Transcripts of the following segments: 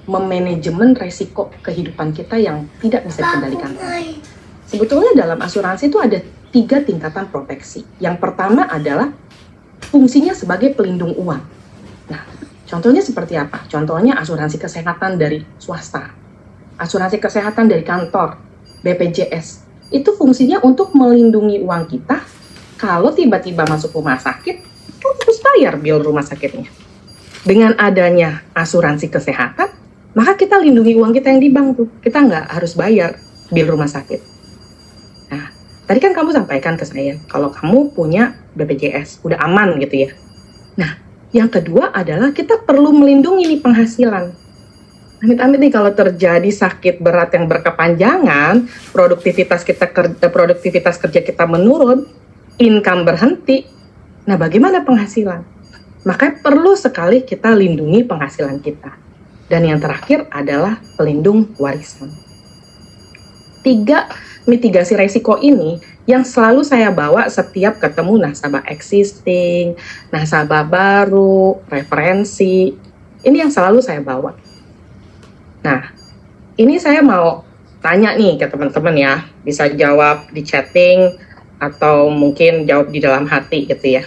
memanajemen resiko kehidupan kita yang tidak bisa dikendalikan. Sebetulnya dalam asuransi itu ada 3 tingkatan proteksi. Yang pertama adalah fungsinya sebagai pelindung uang. Nah, contohnya seperti apa? Contohnya asuransi kesehatan dari swasta, asuransi kesehatan dari kantor, BPJS. Itu fungsinya untuk melindungi uang kita kalau tiba-tiba masuk rumah sakit, kan harus bayar bil rumah sakitnya. Dengan adanya asuransi kesehatan, maka kita lindungi uang kita yang di bank tuh. Kita nggak harus bayar bil rumah sakit. Nah, tadi kan kamu sampaikan ke saya, kalau kamu punya BPJS, udah aman gitu ya. Nah, yang kedua adalah kita perlu melindungi nih penghasilan. Amit-amit nih kalau terjadi sakit berat yang berkepanjangan, produktivitas kerja kita menurun, income berhenti. Nah, bagaimana penghasilan? Maka perlu sekali kita lindungi penghasilan kita. Dan yang terakhir adalah pelindung warisan. 3 mitigasi resiko ini yang selalu saya bawa setiap ketemu nasabah existing, nasabah baru, referensi. Ini yang selalu saya bawa. Nah, ini saya mau tanya nih ke teman-teman ya, bisa jawab di chatting atau mungkin jawab di dalam hati gitu ya.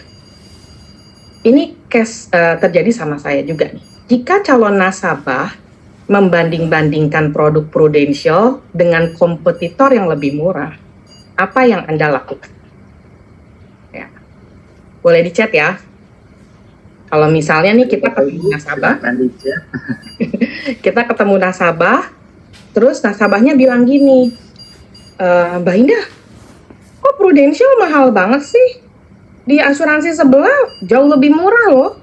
Ini case terjadi sama saya juga nih. Jika calon nasabah membanding-bandingkan produk Prudential dengan kompetitor yang lebih murah, apa yang Anda lakukan? Ya. Boleh di chat ya. Kalau misalnya nih kita ketemu nasabah, kita ketemu nasabah, terus nasabahnya bilang gini, Mbak Indah, kok Prudential mahal banget sih? Di asuransi sebelah jauh lebih murah loh.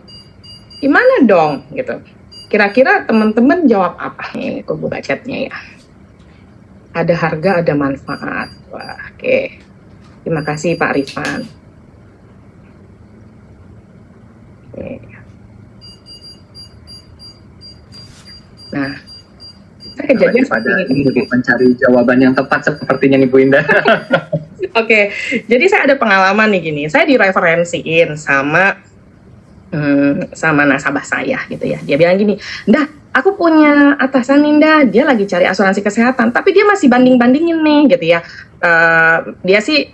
Gimana dong? Gitu. Kira-kira teman-teman jawab apa? Nih, aku buka chatnya ya. Ada harga, ada manfaat. Wah, oke. Terima kasih Pak Rifan. Oke. Nah, saya kejadian pada ini mencari jawaban yang tepat sepertinya nih Bu Indah. Oke, jadi saya ada pengalaman nih gini. Saya direferensiin sama nasabah saya gitu ya. Dia bilang gini, "Dah, aku punya atasan Ninda, dia lagi cari asuransi kesehatan, tapi dia masih banding-bandingin nih gitu ya. Dia sih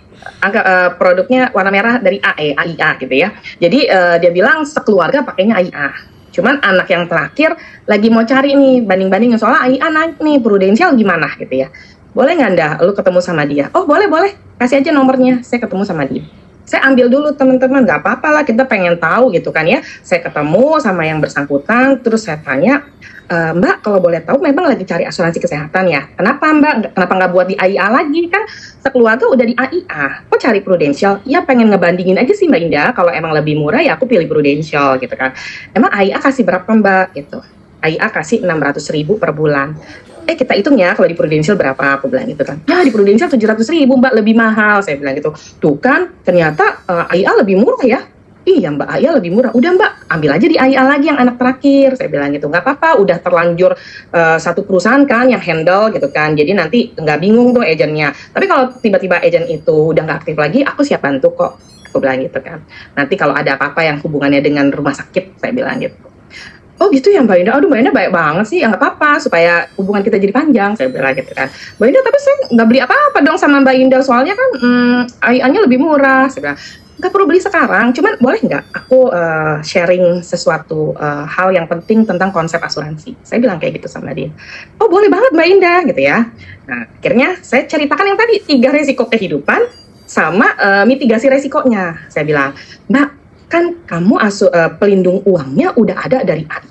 produknya warna merah dari AIA gitu ya. Jadi dia bilang sekeluarga pakainya AIA. Cuman anak yang terakhir lagi mau cari nih banding-bandingin soalnya AIA naik nih, Prudential gimana gitu ya. Boleh nggak Nda, lu ketemu sama dia? Oh boleh, kasih aja nomornya, saya ketemu sama dia. Saya ambil dulu teman-teman, nggak apa-apa lah, kita pengen tahu gitu kan ya. Saya ketemu sama yang bersangkutan, terus saya tanya, Mbak kalau boleh tahu memang lagi cari asuransi kesehatan ya? Kenapa Mbak? Kenapa nggak buat di AIA lagi? Kan sekeluarga udah di AIA, kok cari Prudential? Ya pengen ngebandingin aja sih Mbak Indah, kalau emang lebih murah ya aku pilih Prudential gitu kan. Emang AIA kasih berapa Mbak? Gitu. AIA kasih 600.000 per bulan. Kita hitung ya kalau di Prudential berapa, aku bilang gitu kan. Ya di Prudential 700.000 Mbak, lebih mahal, saya bilang gitu. Tuh kan ternyata AIA lebih murah ya. Iya Mbak, AIA lebih murah. Udah Mbak, ambil aja di AIA lagi yang anak terakhir, saya bilang gitu. Nggak apa-apa, udah terlanjur satu perusahaan kan yang handle gitu kan. Jadi nanti nggak bingung tuh agennya. Tapi kalau tiba-tiba agen itu udah nggak aktif lagi, aku siap bantu kok, aku bilang gitu kan. Nanti kalau ada apa-apa yang hubungannya dengan rumah sakit, saya bilang gitu. Oh gitu ya Mbak Indah, aduh Mbak Indah baik banget sih, ya nggak apa-apa supaya hubungan kita jadi panjang, saya bilang gitu kan. Mbak Indah tapi saya nggak beli apa-apa dong sama Mbak Indah, soalnya kan AI-nya lebih murah, saya bilang. Nggak perlu beli sekarang, cuman boleh nggak aku sharing sesuatu hal yang penting tentang konsep asuransi, saya bilang kayak gitu sama dia. Oh boleh banget Mbak Indah gitu ya. Nah akhirnya saya ceritakan yang tadi 3 resiko kehidupan sama mitigasi resikonya, saya bilang, Mbak kan kamu pelindung uangnya udah ada dari AI,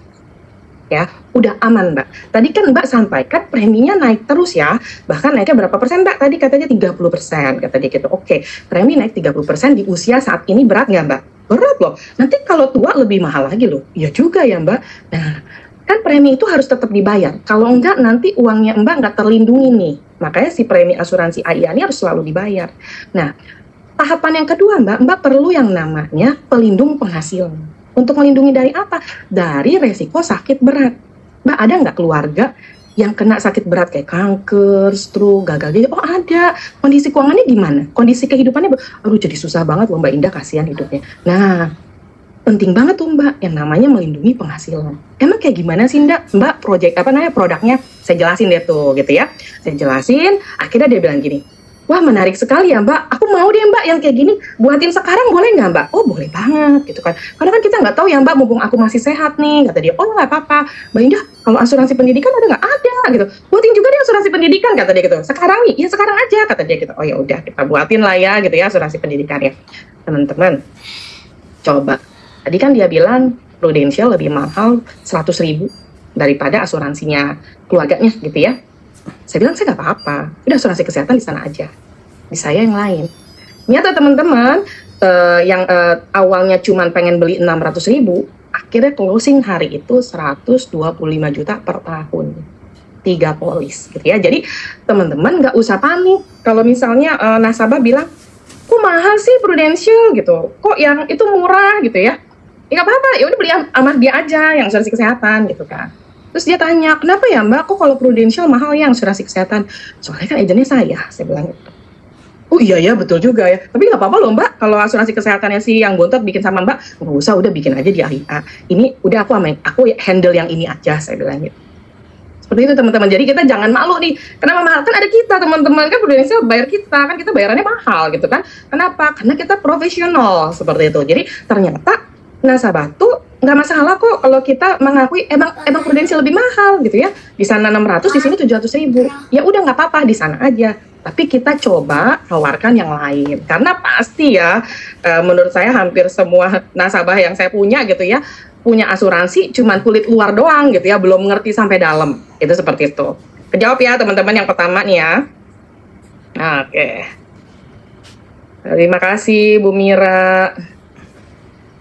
ya udah aman Mbak. Tadi kan Mbak sampaikan preminya naik terus ya, bahkan naiknya berapa persen Mbak? Tadi katanya 30%, kata dia gitu. Oke, premi naik 30% di usia saat ini berat nggak Mbak? Berat loh, nanti kalau tua lebih mahal lagi loh. Iya juga ya Mbak. Nah, kan premi itu harus tetap dibayar, kalau enggak nanti uangnya Mbak nggak terlindungi nih. Makanya si premi asuransi AIA ini harus selalu dibayar. Nah, tahapan yang kedua Mbak perlu yang namanya pelindung penghasilan. Untuk melindungi dari apa? Dari resiko sakit berat. Mbak ada nggak keluarga yang kena sakit berat kayak kanker, stroke, gagal ginjal? Oh ada. Kondisi keuangannya gimana? Kondisi kehidupannya, aduh jadi susah banget loh Mbak Indah, kasihan hidupnya. Nah, penting banget tuh Mbak, yang namanya melindungi penghasilan. Emang kayak gimana sih Mbak project produknya? Saya jelasin deh tuh gitu ya. Saya jelasin, akhirnya dia bilang gini, wah menarik sekali ya Mbak, aku mau deh Mbak yang kayak gini, buatin sekarang boleh nggak Mbak? Oh boleh banget gitu kan, karena kan kita nggak tahu ya Mbak, mumpung aku masih sehat nih, kata dia. Oh nggak apa-apa, Mbak Indah, kalau asuransi pendidikan ada nggak? Ada gitu, buatin juga deh asuransi pendidikan, kata dia gitu. Sekarang nih, ya sekarang aja, kata dia gitu. Oh ya udah, kita buatin lah ya gitu ya asuransi pendidikan ya. Teman-teman, coba, tadi kan dia bilang Prudential lebih mahal 100.000 daripada asuransinya keluarganya gitu ya. Saya bilang saya nggak apa-apa, udah asuransi kesehatan di sana aja, di saya yang lain. Nyata teman-teman, yang awalnya cuma pengen beli 600.000, akhirnya closing hari itu 125 juta per tahun, 3 polis gitu ya. Jadi teman-teman nggak usah panik kalau misalnya nasabah bilang, kok mahal sih Prudential gitu, kok yang itu murah gitu ya. Ya nggak apa-apa, ya udah beli sama dia aja yang asuransi kesehatan gitu kan. Terus dia tanya, kenapa ya Mbak, kok kalau Prudential mahal ya asuransi kesehatan? Soalnya kan agennya saya bilang gitu. Oh iya ya, betul juga ya. Tapi nggak apa-apa loh Mbak, kalau asuransi kesehatannya si yang bontot bikin sama Mbak, nggak usah, udah bikin aja di AIA. Ini udah aku handle yang ini aja, saya bilang gitu. Seperti itu teman-teman. Jadi kita jangan malu nih. Kenapa mahal? Kan ada kita teman-teman, kan Prudential bayar kita, kan kita bayarannya mahal gitu kan. Kenapa? Karena kita profesional seperti itu. Jadi ternyata nasabah tuh nggak masalah kok kalau kita mengakui emang Prudential lebih mahal gitu ya. Di sana 600, di sini 700.000. Ya udah nggak apa-apa, di sana aja. Tapi kita coba tawarkan yang lain. Karena pasti ya, menurut saya hampir semua nasabah yang saya punya gitu ya, punya asuransi cuman kulit luar doang gitu ya, belum ngerti sampai dalam. Itu seperti itu. Kejawab ya teman-teman yang pertama nih ya. Oke. Terima kasih Bu Mira.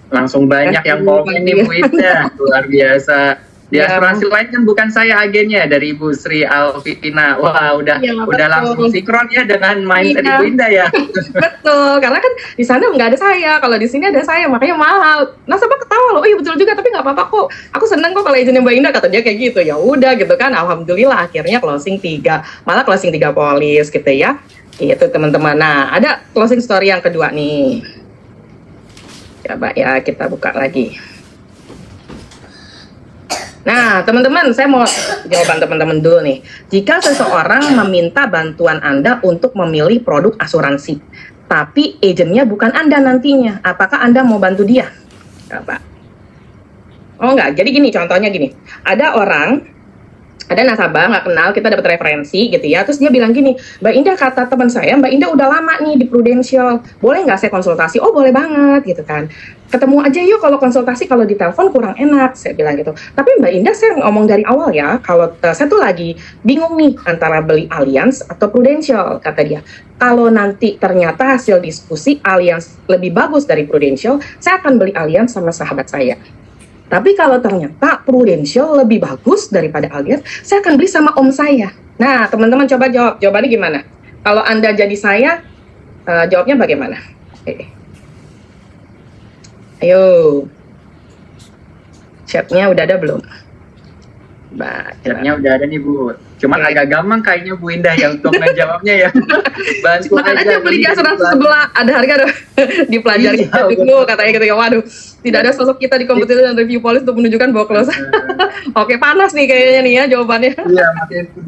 Langsung banyak yang komen nih Bu Indah, luar biasa. Di asuransi lain kan bukan saya agennya, dari Ibu Sri Alvina. Wah, udah langsung sinkron ya dengan mindset Ibu Indah ya. Betul, karena kan di sana nggak ada saya, kalau di sini ada saya, makanya mahal. Nasabah ketawa loh, oh iya betul juga, tapi nggak apa-apa kok. Aku seneng kok kalau izinnya Mbak Indah, kata dia kayak gitu. Ya udah gitu kan, alhamdulillah akhirnya closing 3, malah closing 3 polis gitu ya. Itu teman-teman. Nah, ada closing story yang kedua nih. Coba ya kita buka lagi. Nah, teman-teman, saya mau jawaban teman-teman dulu nih. Jika seseorang meminta bantuan Anda untuk memilih produk asuransi, tapi agennya bukan Anda nantinya, apakah Anda mau bantu dia? Coba. Oh enggak, jadi gini, contohnya gini. Ada nasabah nggak kenal, kita dapat referensi gitu ya, terus dia bilang gini, Mbak Indah, kata teman saya, Mbak Indah udah lama nih di Prudential, boleh nggak saya konsultasi? Oh boleh banget gitu kan, ketemu aja yuk, kalau konsultasi kalau di telepon kurang enak, saya bilang gitu. Tapi Mbak Indah, saya ngomong dari awal ya, kalau saya tuh lagi bingung nih antara beli Allianz atau Prudential, kata dia. Kalau nanti ternyata hasil diskusi Allianz lebih bagus dari Prudential, saya akan beli Allianz sama sahabat saya. Tapi kalau ternyata Prudential lebih bagus daripada Allianz, saya akan beli sama om saya. Nah, teman-teman coba jawab. Jawabannya gimana? Kalau Anda jadi saya, jawabnya bagaimana? Ayo. Chatnya udah ada belum? Chatnya udah ada nih Bu. Cuman agak gampang kayaknya Bu Indah ya untuk ngejawabnya ya. Bantu aja beli di asuransi sebelah, ada harga dipelajari dulu katanya gitu ya. Waduh, tidak ada sosok kita di kompetisi dan review polis untuk menunjukkan bahwa close. Oke, panas nih kayaknya nih ya jawabannya. Iya,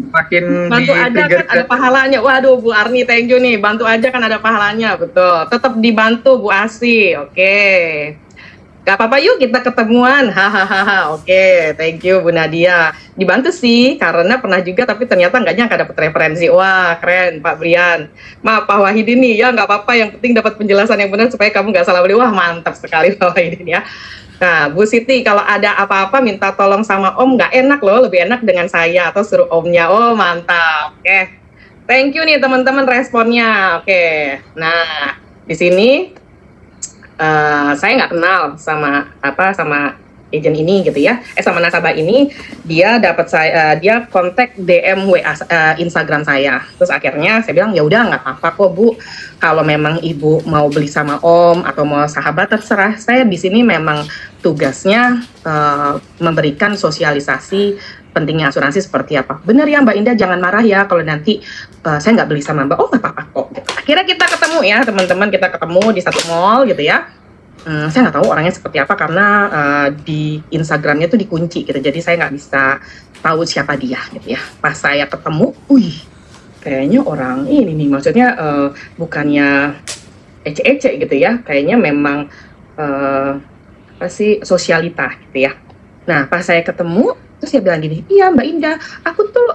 makin bantu aja kan ada pahalanya. Waduh, Bu Arni, thank you nih. Bantu aja kan ada pahalanya, betul. Tetap dibantu Bu Asi. Oke. Gak apa-apa yuk kita ketemuan, hahaha. Oke, thank you Bu Nadia. Dibantu sih, karena pernah juga tapi ternyata nggak nyangka dapat referensi. Wah keren Pak Brian. Maaf Pak Wahidin nih, ya nggak apa-apa, yang penting dapat penjelasan yang benar supaya kamu nggak salah beli. Wah mantap sekali Pak Wahidin ya. Nah Bu Siti, kalau ada apa-apa minta tolong sama Om, nggak enak loh, lebih enak dengan saya atau suruh Omnya. Oh mantap. Oke, thank you nih teman-teman responnya. Oke, nah di sini saya nggak kenal sama agent ini gitu ya, sama nasabah ini. Dia dapat dia kontak DM WA Instagram saya. Terus akhirnya saya bilang ya udah nggak apa-apa kok Bu, kalau memang Ibu mau beli sama Om atau mau sahabat terserah. Saya di sini memang tugasnya memberikan sosialisasi pentingnya asuransi seperti apa. Bener ya Mbak Indah, jangan marah ya kalau nanti saya nggak beli sama Mbak. Oh nggak apa-apa kok. Akhirnya kita ketemu ya teman-teman, kita ketemu di satu mall gitu ya. Saya nggak tahu orangnya seperti apa karena di Instagramnya tuh dikunci gitu, jadi saya nggak bisa tahu siapa dia gitu ya. Pas saya ketemu, kayaknya orang ini nih, maksudnya bukannya ece-ece gitu ya, kayaknya memang apa sih, sosialita gitu ya. Nah pas saya ketemu, terus dia bilang gini, iya Mbak Indah, aku tuh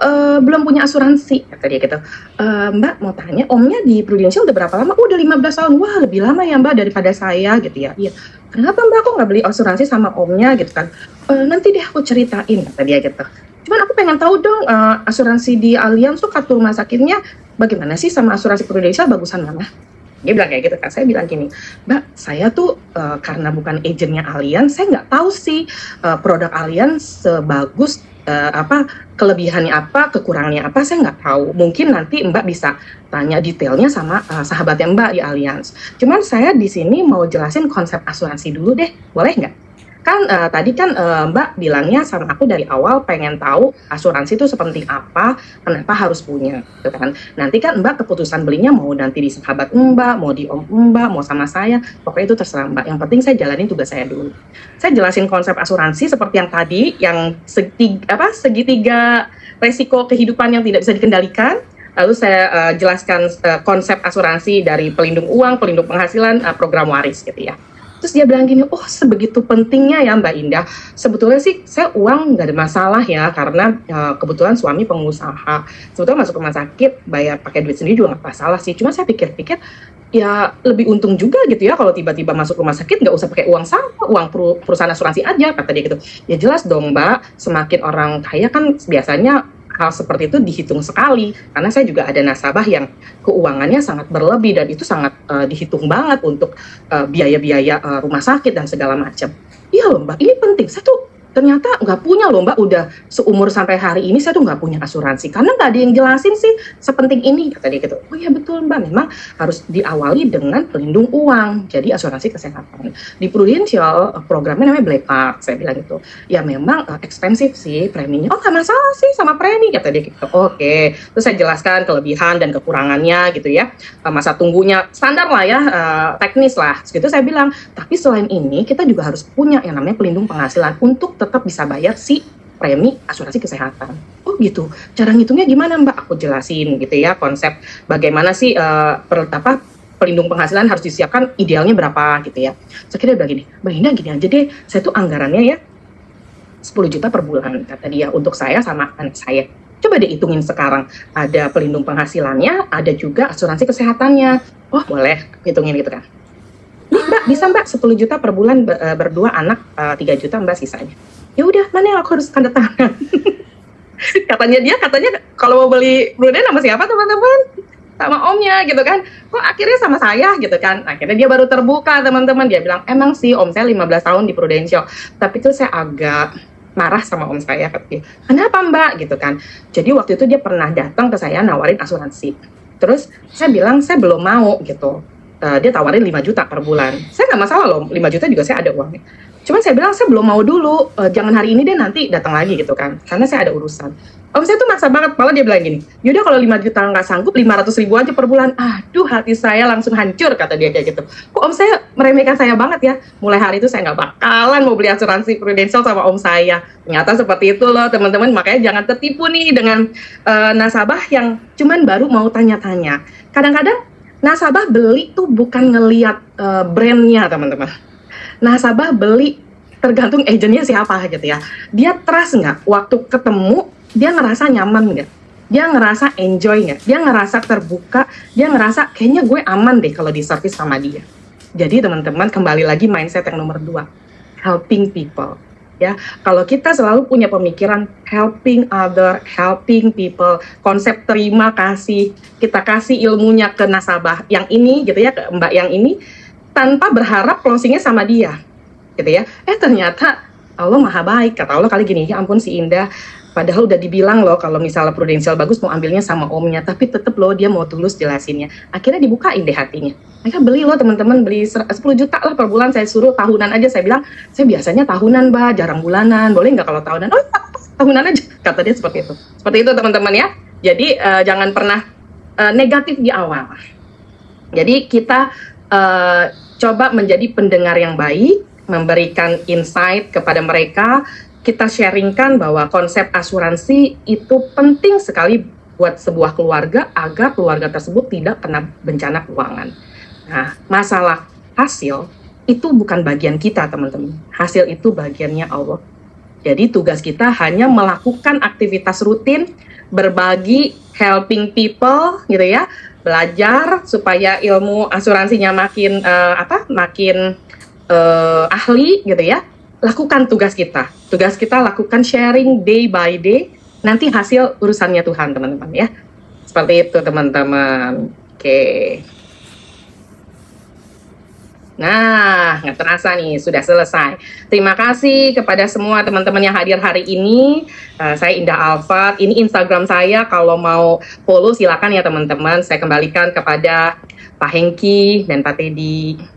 belum punya asuransi, kata dia gitu. Mbak mau tanya, omnya di Prudential udah berapa lama? Udah 15 tahun. Wah lebih lama ya Mbak daripada saya gitu ya. Iya. Kenapa Mbak kok nggak beli asuransi sama omnya gitu kan? Nanti deh aku ceritain, kata dia gitu. Cuman aku pengen tahu dong, asuransi di Allianz tuh kartu rumah sakitnya bagaimana sih sama asuransi Prudential, bagusan mana? Dia bilang kayak gitu kan. Saya bilang gini, Mbak, saya tuh karena bukan agennya Allianz, saya nggak tahu sih produk Allianz sebagus apa, kelebihannya apa, kekurangannya apa, saya nggak tahu. Mungkin nanti Mbak bisa tanya detailnya sama sahabatnya Mbak di Allianz. Cuman saya di sini mau jelasin konsep asuransi dulu deh, boleh nggak? Kan tadi kan Mbak bilangnya sama aku dari awal pengen tahu asuransi itu sepenting apa, kenapa harus punya, gitu kan. Nanti kan Mbak keputusan belinya mau nanti di sahabat Mbak, mau di om Mbak, mau sama saya, pokoknya itu terserah Mbak. Yang penting saya jalanin tugas saya dulu. Saya jelasin konsep asuransi seperti yang tadi, yang segitiga resiko kehidupan yang tidak bisa dikendalikan. Lalu saya jelaskan konsep asuransi dari pelindung uang, pelindung penghasilan, program waris gitu ya. Terus dia bilang gini, oh sebegitu pentingnya ya Mbak Indah. Sebetulnya sih saya uang nggak ada masalah ya, karena kebetulan suami pengusaha. Sebetulnya masuk rumah sakit bayar pakai duit sendiri juga nggak masalah sih. Cuma saya pikir-pikir ya lebih untung juga gitu ya kalau tiba-tiba masuk rumah sakit nggak usah pakai uang sama, uang perusahaan asuransi aja, kata dia gitu. Ya jelas dong Mbak, semakin orang kaya kan biasanya hal seperti itu dihitung sekali, karena saya juga ada nasabah yang keuangannya sangat berlebih dan itu sangat dihitung banget untuk biaya-biaya rumah sakit dan segala macam. Iya loh Mbak, ini penting. Saya tuh ternyata nggak punya loh Mbak, udah seumur sampai hari ini saya tuh nggak punya asuransi karena nggak ada yang jelasin sih sepenting ini, kata dia gitu. Oh iya betul Mbak, memang harus diawali dengan pelindung uang, jadi asuransi kesehatan. Di Prudential programnya namanya Black Card, saya bilang gitu. Ya memang ekspensif sih preminya. Oh nggak masalah sih sama premi, kata dia gitu. Oke, terus saya jelaskan kelebihan dan kekurangannya gitu ya. Masa tunggunya standar lah ya, teknis lah. Segitu saya bilang. Tapi selain ini kita juga harus punya yang namanya pelindung penghasilan untuk tetap bisa bayar si premi asuransi kesehatan. Oh gitu, cara ngitungnya gimana Mbak? Aku jelasin gitu ya, konsep bagaimana sih pelindung penghasilan harus disiapkan, idealnya berapa gitu ya. Saya kira udah gini, Mbak Indah gini aja deh, saya tuh anggarannya ya 10 juta per bulan, kata dia, untuk saya sama anak saya. Coba deh hitungin sekarang, ada pelindung penghasilannya, ada juga asuransi kesehatannya. Oh boleh, hitungin gitu kan. Nih Mbak, bisa Mbak 10 juta per bulan berdua anak, 3 juta Mbak sisanya. Ya udah, mana yang aku harus tanda tangan? katanya kalau mau beli Prudent sama siapa teman-teman? Sama omnya gitu kan. Kok akhirnya sama saya gitu kan. Akhirnya dia baru terbuka teman-teman. Dia bilang, emang sih om saya 15 tahun di Prudential. Tapi itu saya agak marah sama om saya. Kenapa Mbak? Gitu kan. Jadi waktu itu dia pernah datang ke saya nawarin asuransi. Terus saya bilang, saya belum mau gitu. Dia tawarin 5 juta per bulan. Saya nggak masalah loh, 5 juta juga saya ada uangnya. Cuman saya bilang, saya belum mau dulu, jangan hari ini deh, nanti datang lagi gitu kan. Karena saya ada urusan. Om saya tuh maksa banget, malah dia bilang gini, yaudah kalau 5 juta nggak sanggup, 500 ribu aja per bulan. Aduh, hati saya langsung hancur, kata dia kayak gitu. Kok om saya meremehkan saya banget ya? Mulai hari itu saya nggak bakalan mau beli asuransi Prudential sama om saya. Ternyata seperti itu loh teman-teman, makanya jangan tertipu nih dengan nasabah yang cuman baru mau tanya-tanya. Kadang-kadang nasabah beli tuh bukan ngelihat brandnya teman-teman. Nasabah beli tergantung agennya siapa gitu ya. Dia trust nggak? Waktu ketemu dia ngerasa nyaman nggak? Dia ngerasa enjoy nggak? Dia ngerasa terbuka? Dia ngerasa kayaknya gue aman deh kalau di service sama dia. Jadi teman-teman kembali lagi mindset yang nomor 2, helping people. Ya, kalau kita selalu punya pemikiran helping other, helping people, konsep terima kasih, kita kasih ilmunya ke nasabah yang ini gitu ya, ke Mbak yang ini, tanpa berharap closingnya sama dia, gitu ya. Ternyata Allah maha baik, kata Allah kali gini, ya ampun si Indah, padahal udah dibilang loh kalau misalnya Prudential bagus mau ambilnya sama omnya, tapi tetep loh dia mau tulus jelasinnya. Akhirnya dibukain deh hatinya. Mereka beli loh teman-teman, beli 10 juta lah per bulan, saya suruh tahunan aja. Saya bilang, saya biasanya tahunan Mbak, jarang bulanan, boleh nggak kalau tahunan? Oh tahunan aja, kata dia seperti itu. Seperti itu teman-teman ya. Jadi jangan pernah negatif di awal. Jadi kita coba menjadi pendengar yang baik, memberikan insight kepada mereka. Kita sharingkan bahwa konsep asuransi itu penting sekali buat sebuah keluarga agar keluarga tersebut tidak kena bencana keuangan. Nah, masalah hasil itu bukan bagian kita, teman-teman. Hasil itu bagiannya Allah. Jadi tugas kita hanya melakukan aktivitas rutin, berbagi, helping people, gitu ya, belajar supaya ilmu asuransinya makin makin ahli, gitu ya. Lakukan tugas kita. Tugas kita lakukan sharing day by day. Nanti hasil urusannya Tuhan, teman-teman ya. Seperti itu, teman-teman. Oke. Nah, nggak terasa nih, sudah selesai. Terima kasih kepada semua teman-teman yang hadir hari ini. Saya Indah Alfat, ini Instagram saya. Kalau mau follow silakan ya teman-teman. Saya kembalikan kepada Pak Hengki dan Pak Teddy.